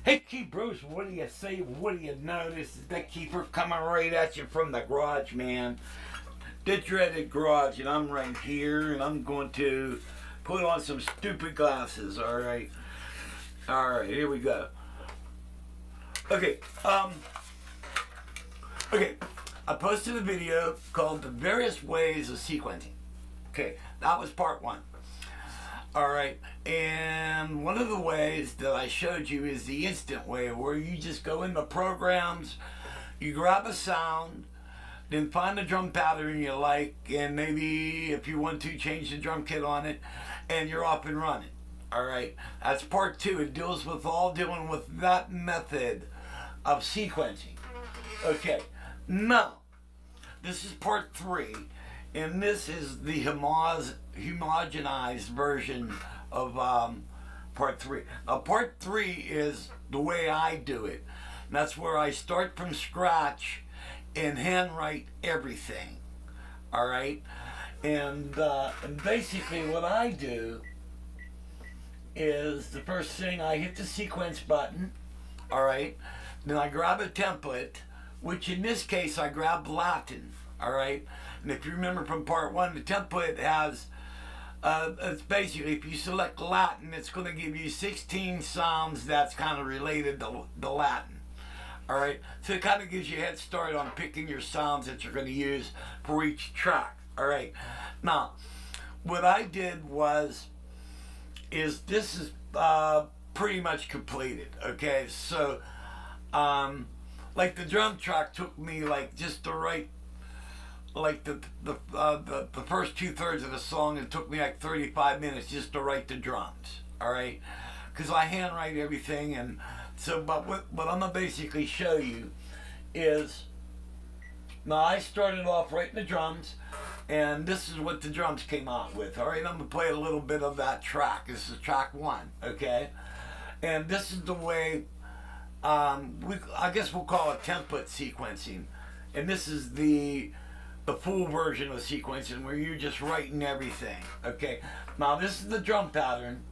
Hey, Keep Bruce, what do you say? What do you know? This is the Keeper coming right at you from the garage, man. The dreaded garage, and I'm right here, and I'm going to put on some stupid glasses, alright? Alright, here we go. Okay, okay. I posted a video called The Various Ways of Sequencing. Okay, that was part one. All right, and one of the ways that I showed you is the instant way, where you just go into programs, you grab a sound, then find a drum pattern you like, and maybe if you want to change the drum kit on it, and you're off and running. All right, that's part two. It deals with all dealing with that method of sequencing. Okay, now this is part three, and this is the homogenized version of part three. Now, part three is the way I do it. And that's where I start from scratch and handwrite everything. All right, and basically what I do is the first thing I hit the sequence button. All right, then I grab a template, which in this case I grab Latin. All right, and if you remember from part one, the template has it's basically, if you select Latin, it's going to give you 16 sounds that's kind of related to Latin. All right, so it kind of gives you a head start on picking your sounds that you're going to use for each track. All right, now what I did is this is pretty much completed. Okay, so like the drum track took me like just the right, like the first 2/3 of the song, it took me like 35 minutes just to write the drums. All right, because I handwrite everything, and so but what I'm gonna basically show you is, now I started off writing the drums, and this is what the drums came out with. All right, I'm gonna play a little bit of that track. This is track one. Okay, and this is the way I guess we'll call it template sequencing, and this is the full version of sequencing where you're just writing everything. Okay, now this is the drum pattern.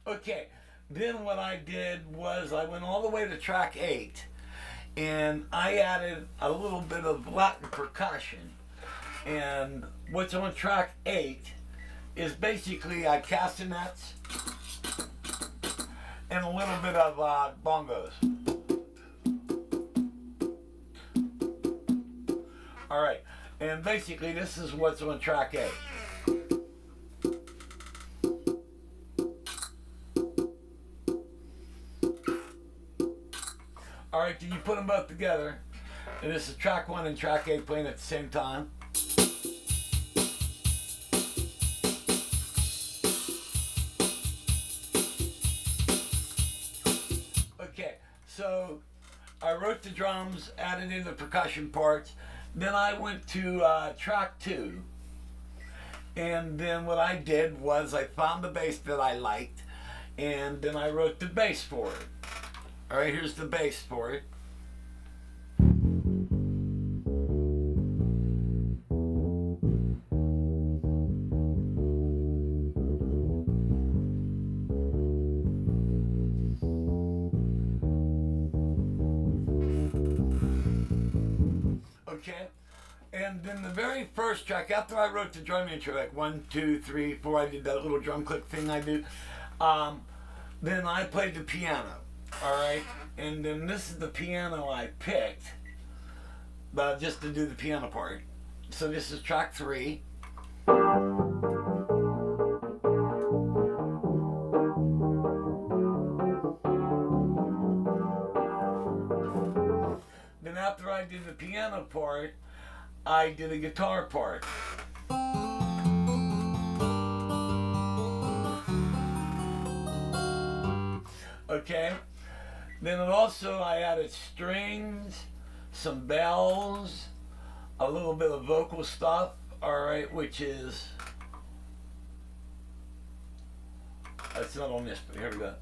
Okay, then what I did was I went all the way to track 8, and I added a little bit of Latin percussion. And what's on track 8 is basically castanets and a little bit of bongos. All right, and basically this is what's on track 8. All right, then you put them both together, and this is track 1 and track 8 playing at the same time. Okay, so I wrote the drums, added in the percussion parts. Then I went to track 2, and then what I did was I found the bass that I liked, and then I wrote the bass for it. All right, here's the bass for it. Okay, and then the very first track, after I wrote the drum intro, like 1, 2, 3, 4, I did that little drum click thing I do. Then I played the piano. All right, and then this is the piano I picked, just to do the piano part. So this is track 3. Then after I did the piano part, I did a guitar part. Okay, then also I added strings, some bells, a little bit of vocal stuff. All right, which is, it's not on this, but here we go.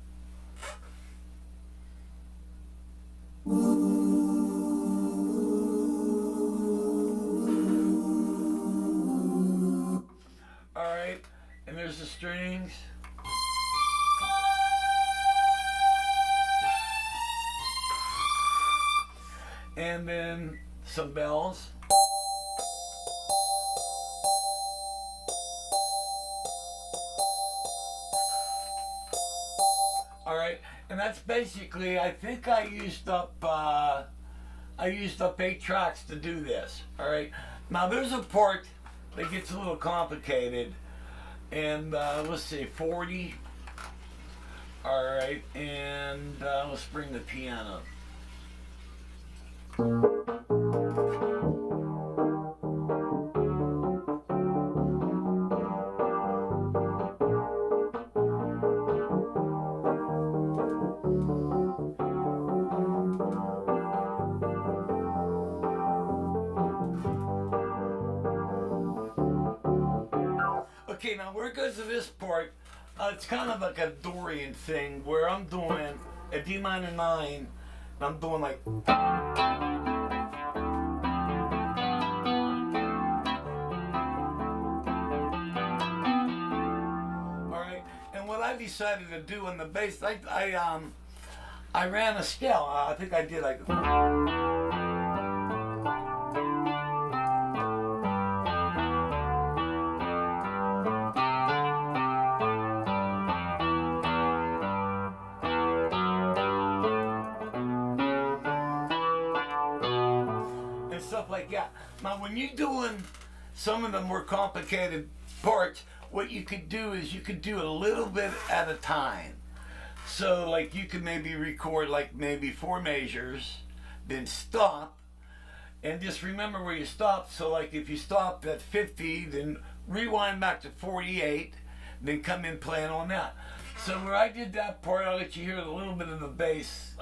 and then some bells. All right, and that's basically. I think I used up 8 tracks to do this. All right, now there's a part that gets a little complicated, and let's see, 40. All right, and let's bring the piano. Okay, now where it goes to this part, it's kind of like a Dorian thing where I'm doing a D minor 9, and I'm doing like. Alright, and what I decided to do on the bass, I ran a scale. I think I did like. Stuff like that. Now, when you're doing some of the more complicated parts, what you could do is you could do a little bit at a time. So, like, you could maybe record like maybe 4 measures, then stop, and just remember where you stopped. So, like, if you stopped at 50, then rewind back to 48, then come in playing on that. So, where I did that part, I'll let you hear a little bit of the bass.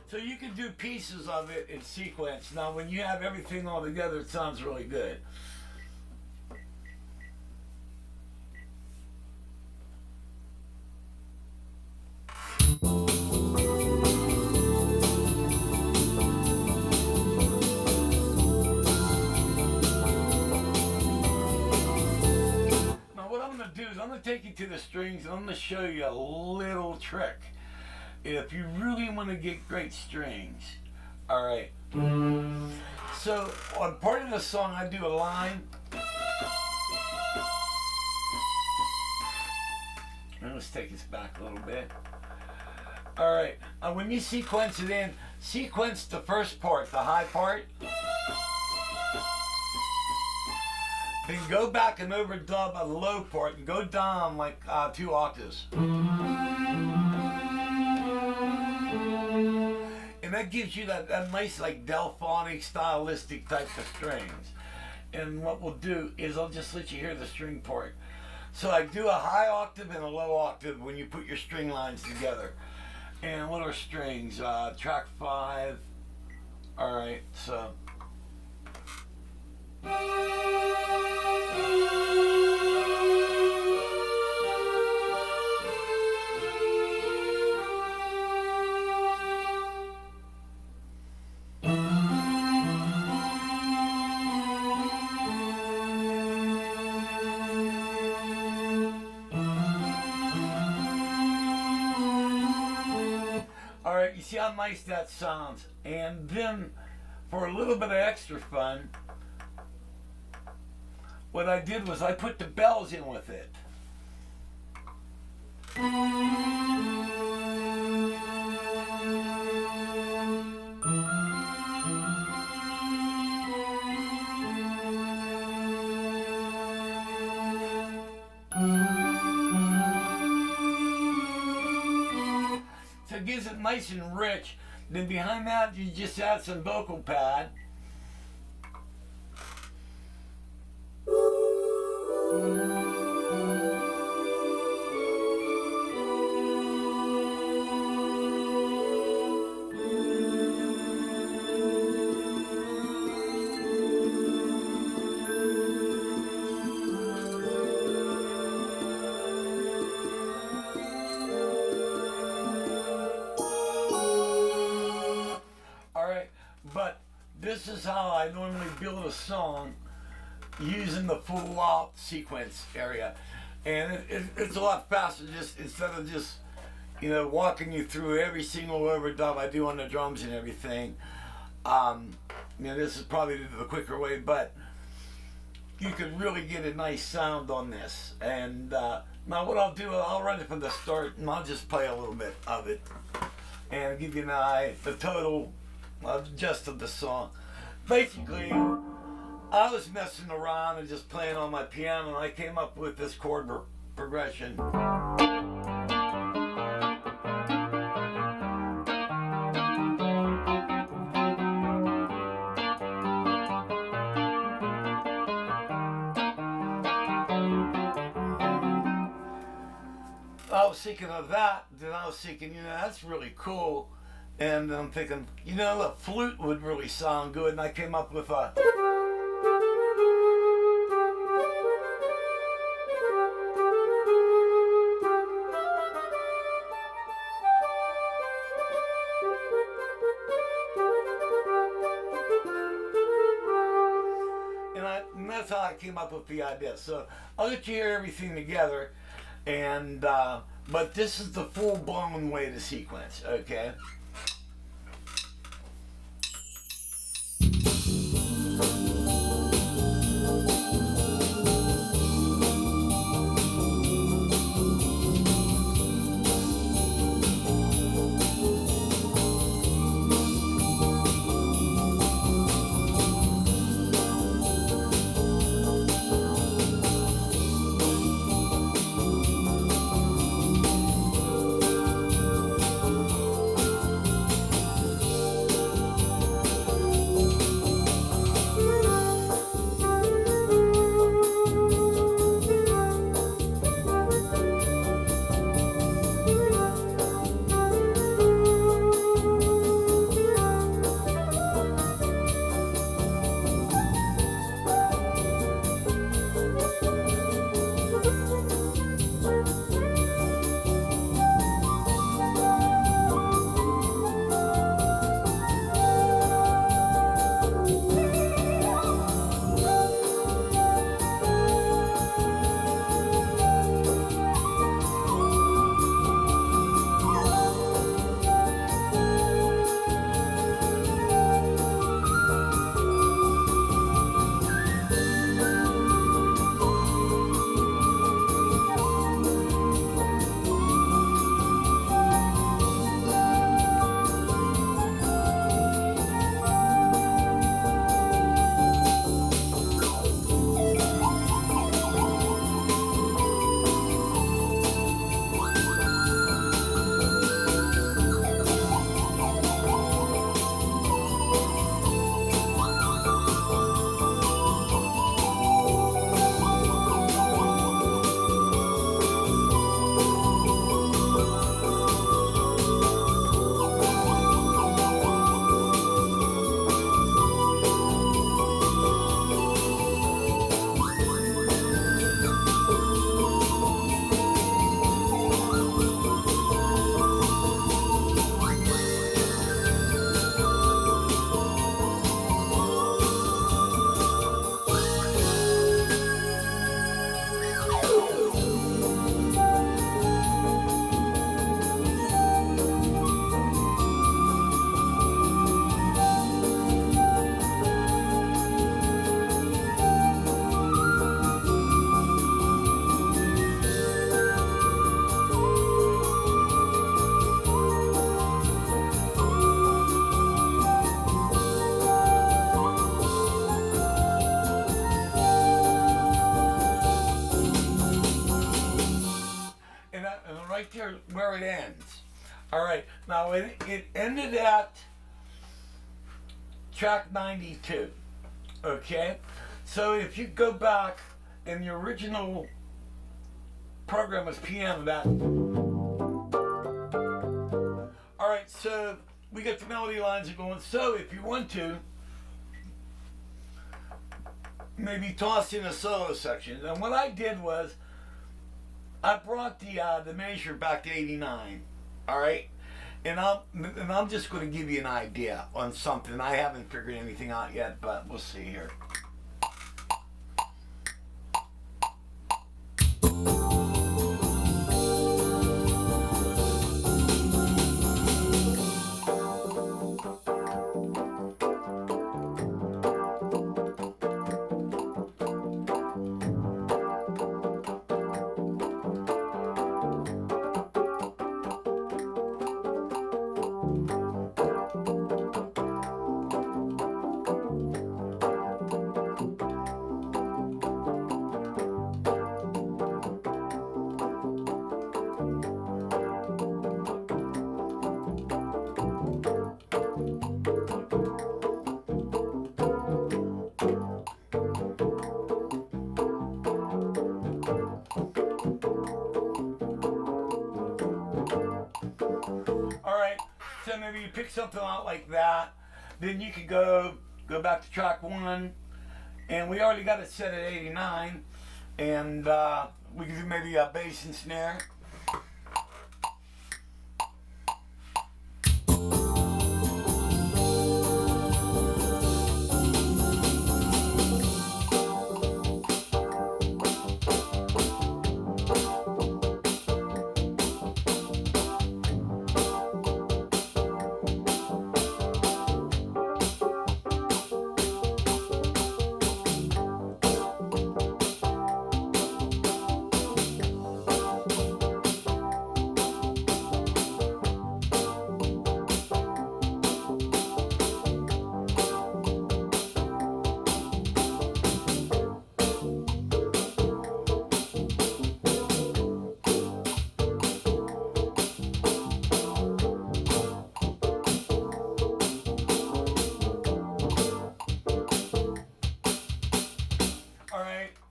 So you can do pieces of it in sequence. Now, when you have everything all together, it sounds really good. Now, what I'm going to do is I'm going to take you to the strings, and I'm going to show you a little trick. If you really want to get great strings, all right. So on part of the song, I do a line. And let's take this back a little bit. All right. When you sequence it in, sequence the first part, the high part. Then go back and overdub a low part and go down like 2 octaves. And that gives you that nice like Delphonic stylistic type of strings. And what we'll do is I'll just let you hear the string part. So I do a high octave and a low octave when you put your string lines together. And what are strings? Track 5. Alright, so. Alright, you see how nice that sounds. And then, for a little bit of extra fun, what I did was I put the bells in with it. So it gives it nice and rich. Then behind that, you just add some vocal pad. But this is how I normally build a song using the full out sequence area. And it's a lot faster just instead of just, walking you through every single overdub I do on the drums and everything. This is probably the quicker way, but you can really get a nice sound on this. And now what I'll do, I'll run it from the start and I'll just play a little bit of it and give you the total gist of the song. Basically, I was messing around and just playing on my piano and I came up with this chord progression. I was thinking of that, then I was thinking, that's really cool. And I'm thinking, the flute would really sound good, and I came up with a. And that's how I came up with the idea. So I'll let you hear everything together, and but this is the full-blown way to sequence, okay? right there where it ends, All right, now it ended at track 92. Okay, so if you go back, in the original program was piano that. All right, so we got the melody lines are going. So if you want to, maybe toss in a solo section. And what I did was I brought the measure back to 89. All right, and I'm just going to give you an idea on something. I haven't figured anything out yet, but we'll see here. So maybe you pick something out like that, then you could go back to track 1, and we already got it set at 89, and we could do maybe a bass and snare.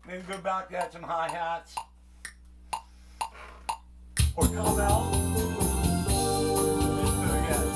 Maybe go back, add some hi-hats. Or cowbell. Let's do it again.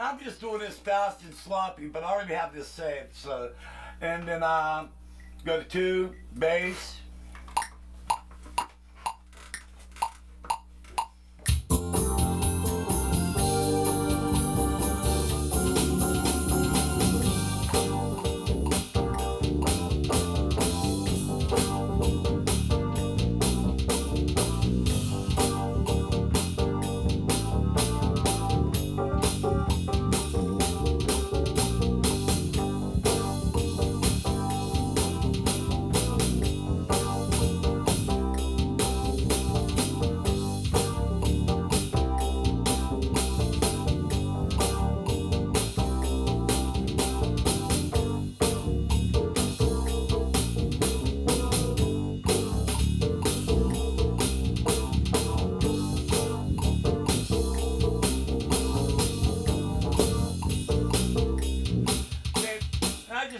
I'm just doing this fast and sloppy, but I already have this saved. So, and then go to 2, bass.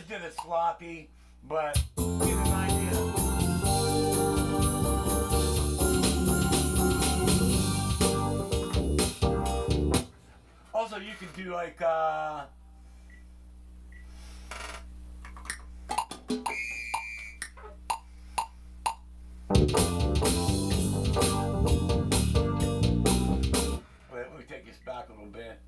Did it sloppy, but get an idea. Also, you could do like little bit.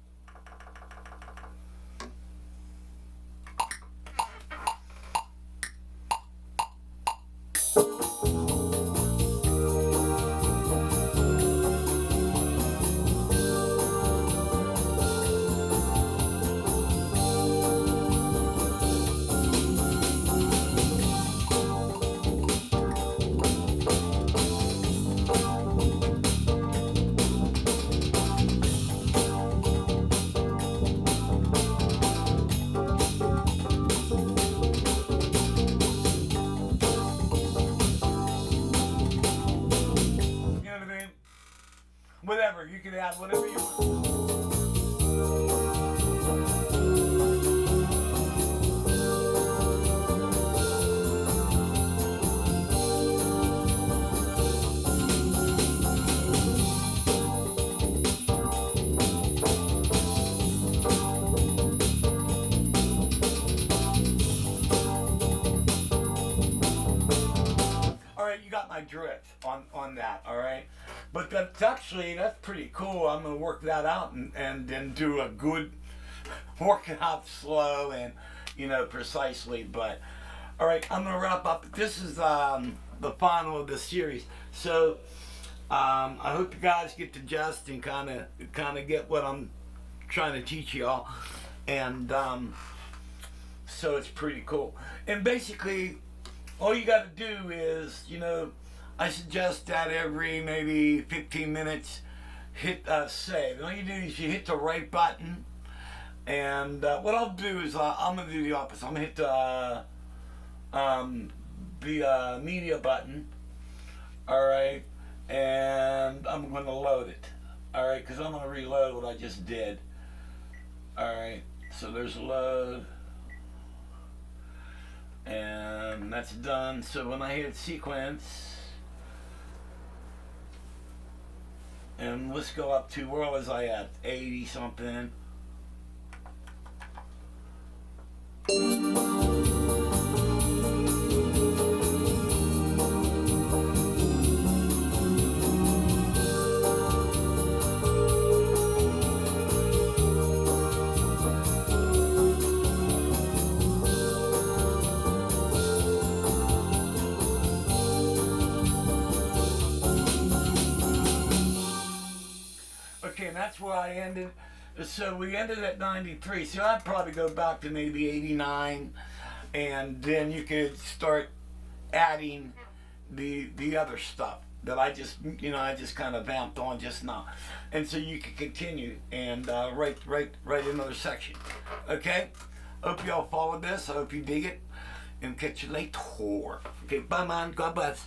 You know what I mean? Whatever, you can add whatever you want. All right, you got my drift on that. All right, but that's pretty cool. I'm gonna work that out and then do a good work it out slow and precisely. But all right, I'm gonna wrap up. This is the final of the series. So I hope you guys get the gist and kind of get what I'm trying to teach y'all, and so it's pretty cool. And basically, all you got to do is, I suggest that every maybe 15 minutes, hit save. All you do is you hit the right button, and what I'll do is I'm gonna do the opposite. I'm gonna hit the media button. All right, and I'm gonna load it. All right, because I'm gonna reload what I just did. All right, so there's a load. And that's done. So when I hit sequence, and let's go up to, where was I at? 80 something. Okay, and that's where I ended. So we ended at 93. So I'd probably go back to maybe 89, and then you could start adding the other stuff that I just kind of vamped on just now, and so you can continue and write another section. Okay, hope y'all followed this. I hope you dig it, and catch you later. Okay, bye, man. God bless.